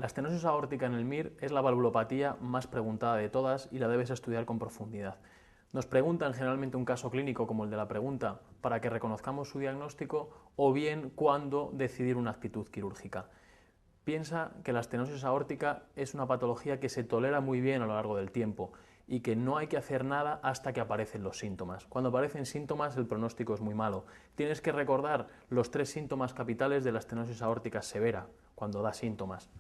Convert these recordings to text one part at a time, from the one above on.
La estenosis aórtica en el MIR es la valvulopatía más preguntada de todas y la debes estudiar con profundidad. Nos preguntan generalmente un caso clínico como el de la pregunta para que reconozcamos su diagnóstico o bien cuándo decidir una actitud quirúrgica. Piensa que la estenosis aórtica es una patología que se tolera muy bien a lo largo del tiempo y que no hay que hacer nada hasta que aparecen los síntomas. Cuando aparecen síntomas el pronóstico es muy malo. Tienes que recordar los 3 síntomas capitales de la estenosis aórtica severa cuando da síntomas.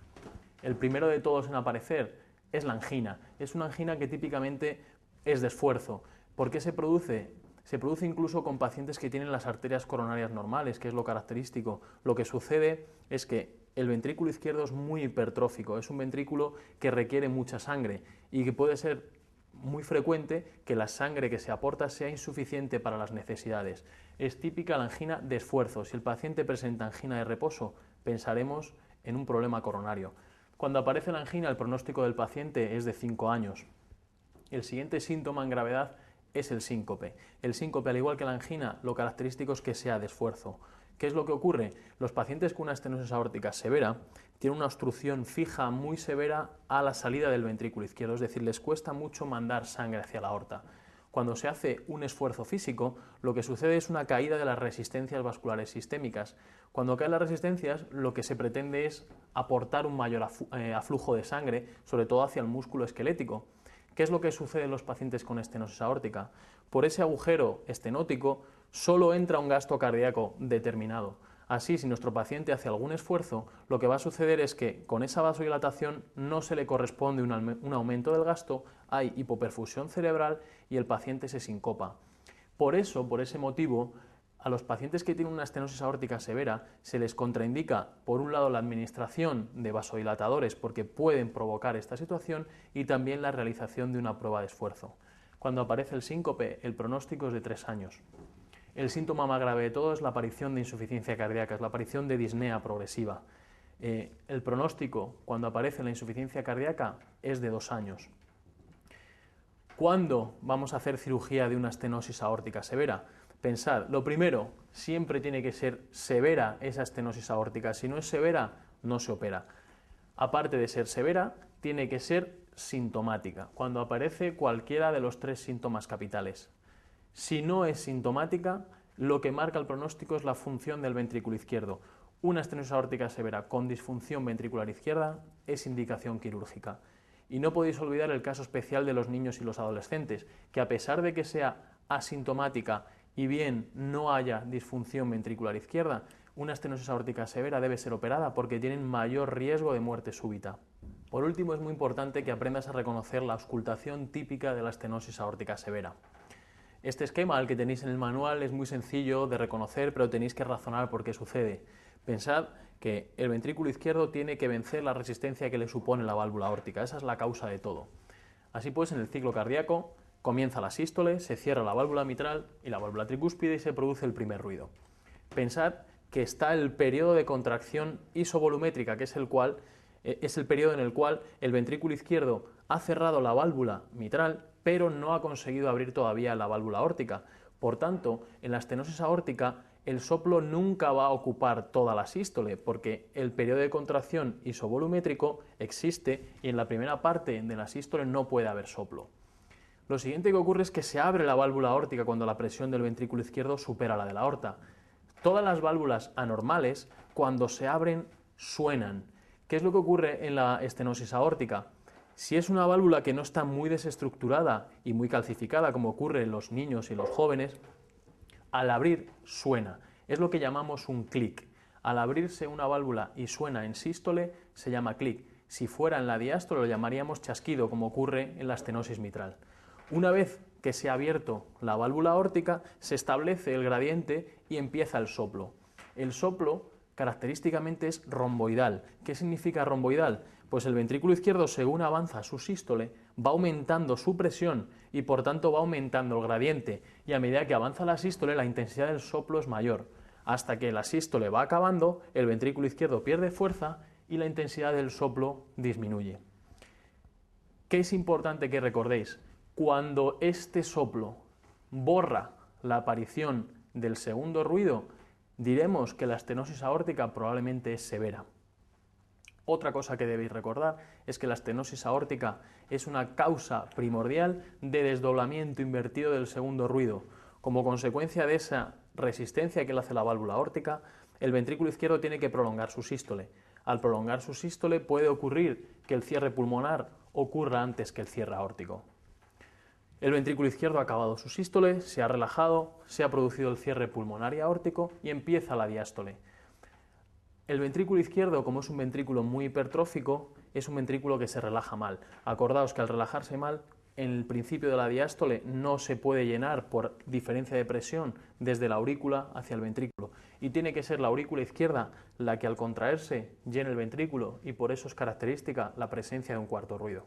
El primero de todos en aparecer es la angina. Es una angina que típicamente es de esfuerzo. ¿Por qué se produce? Se produce incluso con pacientes que tienen las arterias coronarias normales, que es lo característico. Lo que sucede es que el ventrículo izquierdo es muy hipertrófico, es un ventrículo que requiere mucha sangre y que puede ser muy frecuente que la sangre que se aporta sea insuficiente para las necesidades. Es típica la angina de esfuerzo. Si el paciente presenta angina de reposo, pensaremos en un problema coronario. Cuando aparece la angina, el pronóstico del paciente es de 5 años. El siguiente síntoma en gravedad es el síncope. El síncope, al igual que la angina, lo característico es que sea de esfuerzo. ¿Qué es lo que ocurre? Los pacientes con una estenosis aórtica severa tienen una obstrucción fija muy severa a la salida del ventrículo izquierdo, es decir, les cuesta mucho mandar sangre hacia la aorta. Cuando se hace un esfuerzo físico, lo que sucede es una caída de las resistencias vasculares sistémicas. Cuando caen las resistencias, lo que se pretende es aportar un mayor aflujo de sangre, sobre todo hacia el músculo esquelético. ¿Qué es lo que sucede en los pacientes con estenosis aórtica? Por ese agujero estenótico solo entra un gasto cardíaco determinado. Así, si nuestro paciente hace algún esfuerzo, lo que va a suceder es que con esa vasodilatación no se le corresponde un aumento del gasto, hay hipoperfusión cerebral y el paciente se sincopa. Por ese motivo, a los pacientes que tienen una estenosis aórtica severa se les contraindica, por un lado, la administración de vasodilatadores porque pueden provocar esta situación y también la realización de una prueba de esfuerzo. Cuando aparece el síncope, el pronóstico es de 3 años. El síntoma más grave de todo es la aparición de insuficiencia cardíaca, es la aparición de disnea progresiva. El pronóstico, cuando aparece la insuficiencia cardíaca, es de 2 años. ¿Cuándo vamos a hacer cirugía de una estenosis aórtica severa? Pensad, lo primero, siempre tiene que ser severa esa estenosis aórtica. Si no es severa, no se opera. Aparte de ser severa, tiene que ser sintomática, cuando aparece cualquiera de los 3 síntomas capitales. Si no es sintomática, lo que marca el pronóstico es la función del ventrículo izquierdo. Una estenosis aórtica severa con disfunción ventricular izquierda es indicación quirúrgica. Y no podéis olvidar el caso especial de los niños y los adolescentes, que a pesar de que sea asintomática y bien no haya disfunción ventricular izquierda, una estenosis aórtica severa debe ser operada porque tienen mayor riesgo de muerte súbita. Por último, es muy importante que aprendas a reconocer la auscultación típica de la estenosis aórtica severa. Este esquema, el que tenéis en el manual, es muy sencillo de reconocer, pero tenéis que razonar por qué sucede. Pensad que el ventrículo izquierdo tiene que vencer la resistencia que le supone la válvula aórtica, esa es la causa de todo. Así pues, en el ciclo cardíaco comienza la sístole, se cierra la válvula mitral y la válvula tricúspide y se produce el primer ruido. Pensad que está el periodo de contracción isovolumétrica, que es el periodo en el cual el ventrículo izquierdo ha cerrado la válvula mitral, pero no ha conseguido abrir todavía la válvula aórtica. Por tanto, en la estenosis aórtica, el soplo nunca va a ocupar toda la sístole, porque el periodo de contracción isovolumétrico existe y en la primera parte de la sístole no puede haber soplo. Lo siguiente que ocurre es que se abre la válvula aórtica cuando la presión del ventrículo izquierdo supera la de la aorta. Todas las válvulas anormales, cuando se abren, suenan. ¿Qué es lo que ocurre en la estenosis aórtica? Si es una válvula que no está muy desestructurada y muy calcificada, como ocurre en los niños y los jóvenes, al abrir suena. Es lo que llamamos un clic. Al abrirse una válvula y suena en sístole, se llama clic. Si fuera en la diástole lo llamaríamos chasquido, como ocurre en la estenosis mitral. Una vez que se ha abierto la válvula aórtica, se establece el gradiente y empieza el soplo. El soplo característicamente es romboidal. ¿Qué significa romboidal? Pues el ventrículo izquierdo, según avanza su sístole, va aumentando su presión y por tanto va aumentando el gradiente, y a medida que avanza la sístole la intensidad del soplo es mayor, hasta que la sístole va acabando, el ventrículo izquierdo pierde fuerza y la intensidad del soplo disminuye. ¿Qué es importante que recordéis? Cuando este soplo borra la aparición del segundo ruido, diremos que la estenosis aórtica probablemente es severa. Otra cosa que debéis recordar es que la estenosis aórtica es una causa primordial de desdoblamiento invertido del segundo ruido. Como consecuencia de esa resistencia que le hace la válvula aórtica, el ventrículo izquierdo tiene que prolongar su sístole. Al prolongar su sístole puede ocurrir que el cierre pulmonar ocurra antes que el cierre aórtico. El ventrículo izquierdo ha acabado su sístole, se ha relajado, se ha producido el cierre pulmonar y aórtico y empieza la diástole. El ventrículo izquierdo, como es un ventrículo muy hipertrófico, es un ventrículo que se relaja mal. Acordaos que al relajarse mal, en el principio de la diástole no se puede llenar por diferencia de presión desde la aurícula hacia el ventrículo y tiene que ser la aurícula izquierda la que al contraerse llene el ventrículo y por eso es característica la presencia de un cuarto ruido.